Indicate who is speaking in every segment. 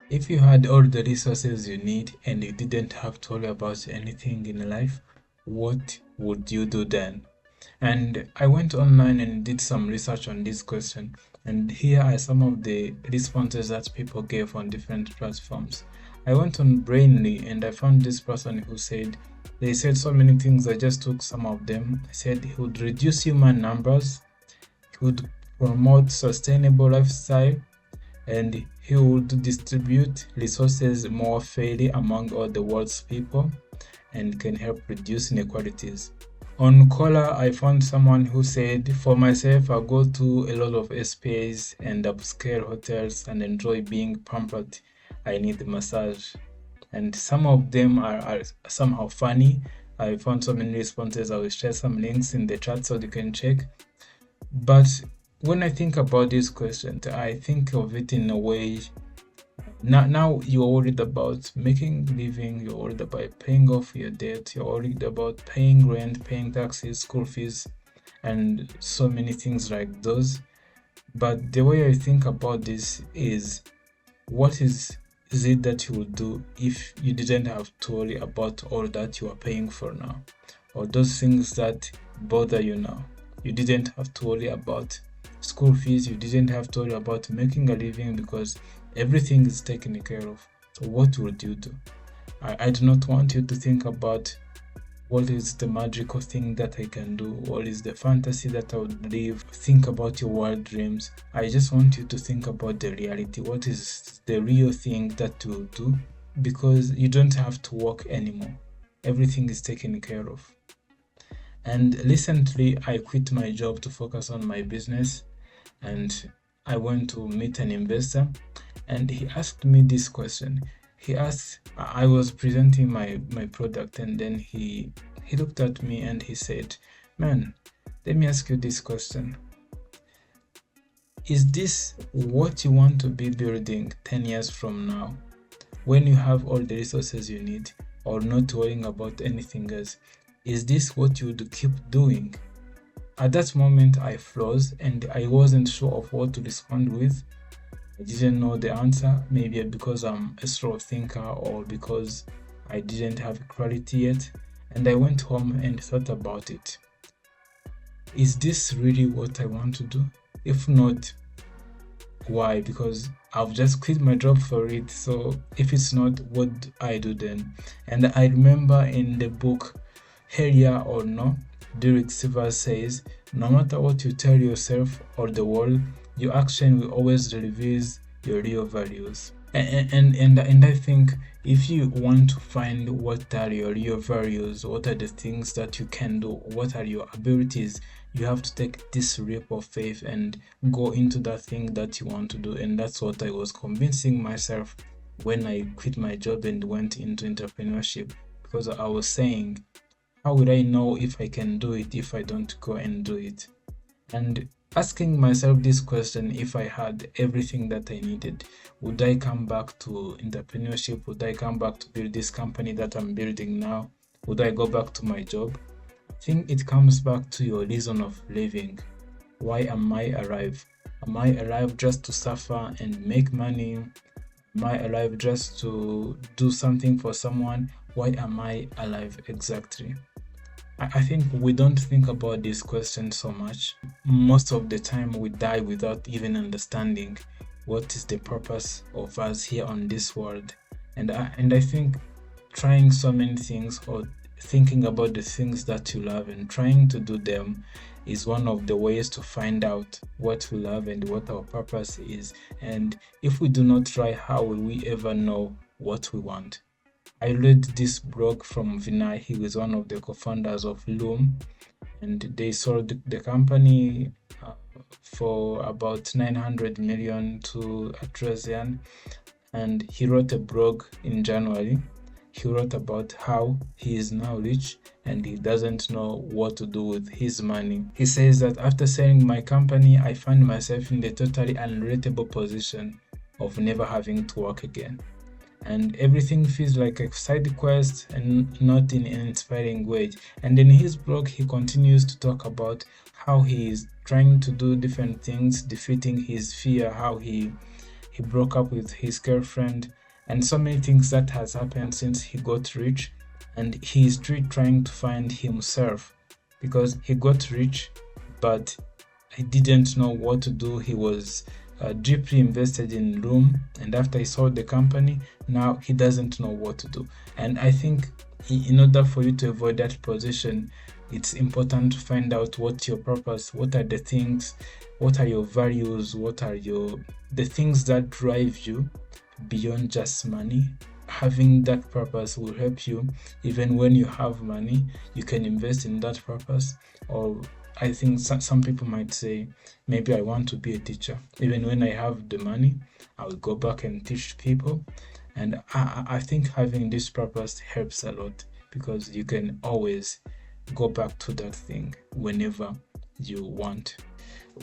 Speaker 1: If you had all the resources you need and you didn't have to worry about anything in life, what would you do then? And I went online and did some research on this question, and here are some of the responses that people gave on different platforms. I went on Brainly and I found this person who said, they said so many things, I just took some of them. They said he would reduce human numbers, he would promote sustainable lifestyle, and he would distribute resources more fairly among all the world's people and can help reduce inequalities. On Caller, I found someone who said, for myself, I go to a lot of SPAs and upscale hotels and enjoy being pampered. I need a massage. And some of them are somehow funny. I found so many responses. I will share some links in the chat so you can check. But when I think about this question, I think of it in a way. Now you're worried about making living, you're worried about paying off your debt, you're worried about paying rent, paying taxes, school fees, and so many things like those. But the way I think about this is, what is it that you would do if you didn't have to worry about all that you are paying for now, or those things that bother you now? You didn't have to worry about school fees, you didn't have to worry about making a living because everything is taken care of. So what would you do? I do not want you to think about what is the magical thing that I can do, what is the fantasy that I would live, think about your wild dreams. I just want you to think about the reality. What is the real thing that you will do? Because you don't have to work anymore. Everything is taken care of. And recently I quit my job to focus on my business, and I went to meet an investor, and he asked me this question. He asked, I was presenting my product, and then he looked at me and he said, man, let me ask you this question. Is this what you want to be building 10 years from now, when you have all the resources you need, or not worrying about anything else? Is this what you would keep doing? At that moment, I froze and I wasn't sure of what to respond with. I didn't know the answer, maybe because I'm a slow thinker or because I didn't have clarity yet. And I went home and thought about it. Is this really what I want to do? If not, why? Because I've just quit my job for it. So if it's not, what do I do then? And I remember in the book, Hell Yeah or No, Derek Sivers says, no matter what you tell yourself or the world, your action will always reveal your real values. And I think if you want to find what are your real values, what are the things that you can do, what are your abilities, you have to take this leap of faith and go into that thing that you want to do. And that's what I was convincing myself when I quit my job and went into entrepreneurship, because I was saying, how would I know if I can do it if I don't go and do it? And asking myself this question, if I had everything that I needed, would I come back to entrepreneurship? Would I come back to build this company that I'm building now? Would I go back to my job? I think it comes back to your reason of living. Why am I alive? Am I alive just to suffer and make money? Am I alive just to do something for someone? Why am I alive exactly? I think we don't think about this question so much. Most of the time we die without even understanding what is the purpose of us here on this world. And I think trying so many things, or thinking about the things that you love and trying to do them, is one of the ways to find out what we love and what our purpose is. And if we do not try, how will we ever know what we want? I read this blog from Vinay. He was one of the co-founders of Loom, and they sold the company for about 900 million to Atlassian. And he wrote a blog in January. He wrote about how he is now rich and he doesn't know what to do with his money. He says that after selling my company, I find myself in the totally unrelatable position of never having to work again. And everything feels like a side quest and not in an inspiring way. And in his blog, he continues to talk about how he is trying to do different things, defeating his fear, how he he broke up with his girlfriend, and so many things that has happened since he got rich. And he is still trying to find himself, because he got rich but he didn't know what to do. He was deeply invested in Loom, and after he sold the company, now he doesn't know what to do. And I think in order for you to avoid that position, it's important to find out what's your purpose, what are the things, what are your values, what are the things that drive you beyond just money. Having that purpose will help you. Even when you have money, you can invest in that purpose. Or I think some people might say, maybe I want to be a teacher. Even when I have the money, I will go back and teach people. And I think having this purpose helps a lot, because you can always go back to that thing whenever you want.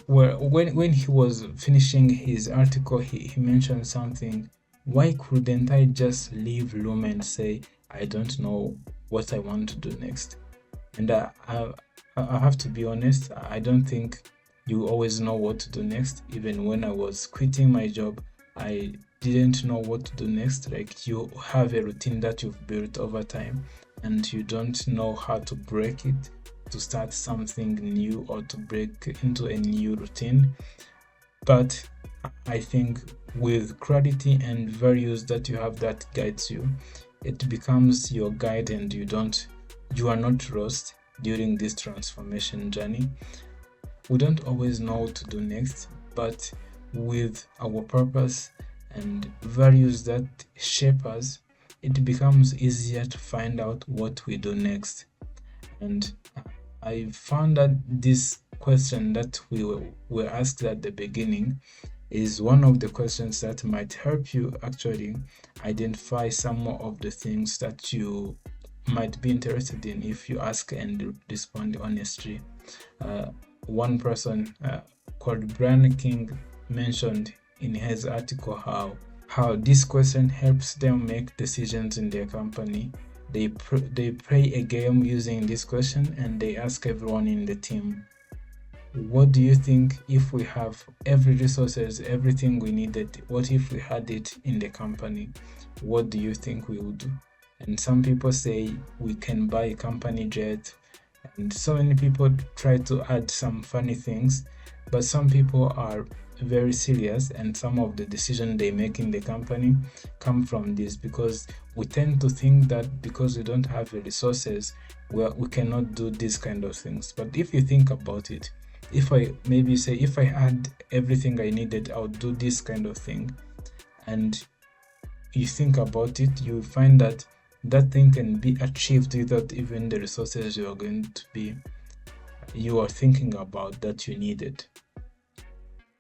Speaker 1: Well, when he was finishing his article, he mentioned something. Why couldn't I just leave Loom and say, I don't know what I want to do next? And I have to be honest, I don't think you always know what to do next. Even when I was quitting my job, I didn't know what to do next. Like, you have a routine that you've built over time, and you don't know how to break it, to start something new, or to break into a new routine. But I think with clarity and values that you have that guides you, it becomes your guide, and you are not lost during this transformation journey. We don't always know what to do next, but with our purpose and values that shape us, it becomes easier to find out what we do next. And I found that this question that we were asked at the beginning is one of the questions that might help you actually identify some of the things that you might be interested in if you ask and respond honestly. One person called Brian King mentioned in his article how this question helps them make decisions in their company. They play a game using this question, and they ask everyone in the team, what do you think if we have every resources, everything we needed? What if we had it in the company? What do you think we would do? And some people say we can buy a company jet, and so many people try to add some funny things, but some people are very serious, and some of the decisions they make in the company come from this, because we tend to think that because we don't have the resources, we cannot do these kind of things. But if you think about it, if I had everything I needed, I would do this kind of thing, and you think about it, you find that thing can be achieved without even the resources you are thinking about that you needed.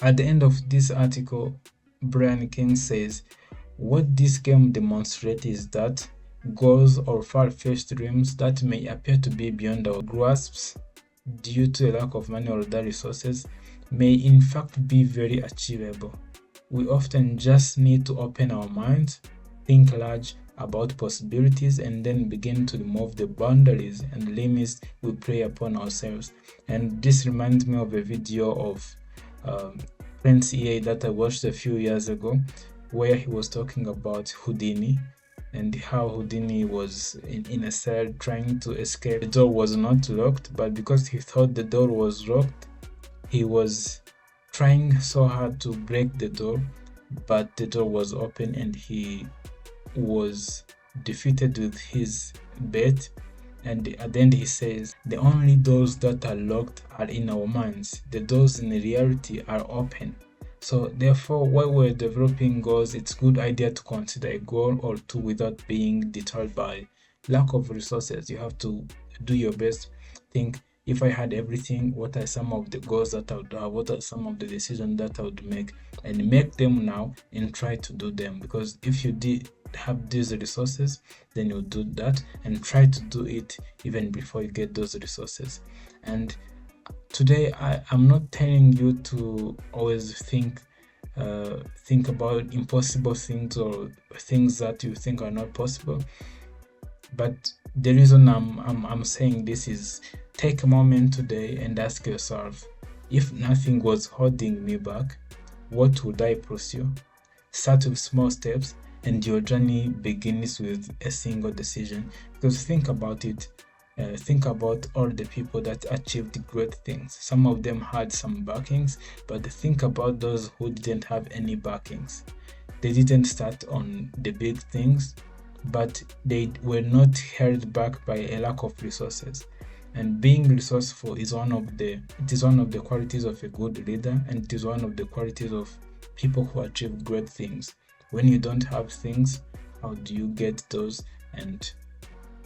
Speaker 1: At the end of this article, Brian King says, what this game demonstrates is that goals or far-fetched dreams that may appear to be beyond our grasps due to a lack of money or other resources may in fact be very achievable. We often just need to open our minds, think large about possibilities, and then begin to remove the boundaries and limits we play upon ourselves. And this reminds me of a video of Prince EA that I watched a few years ago, where he was talking about Houdini and how Houdini was in a cell trying to escape. The door was not locked, but because he thought the door was locked, he was trying so hard to break the door, but the door was open, and he was defeated with his bet. And at the end he says, the only doors that are locked are in our minds. The doors in reality are open. So therefore, while we're developing goals, it's a good idea to consider a goal or two without being deterred by lack of resources. You have to do your best. Think, if I had everything, what are some of the goals that I would have? What are some of the decisions that I would make? And make them now and try to do them. Because if you did have these resources, then you'll do that and try to do it even before you get those resources. And today I'm not telling you to always think about impossible things or things that you think are not possible, but the reason I'm saying this is, take a moment today and ask yourself, if nothing was holding me back, what would I pursue? start with small steps, and your journey begins with a single decision. Because think about it, think about all the people that achieved great things. Some of them had some backings, but think about those who didn't have any backings. They didn't start on the big things, but they were not held back by a lack of resources. And being resourceful is one of the qualities of a good leader, and it is one of the qualities of people who achieve great things. When you don't have things, how do you get those? And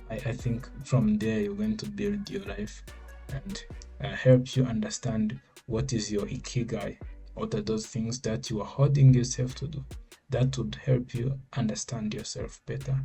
Speaker 1: I think from there you're going to build your life and help you understand what is your ikigai. What are those things that you are holding yourself to do? That would help you understand yourself better.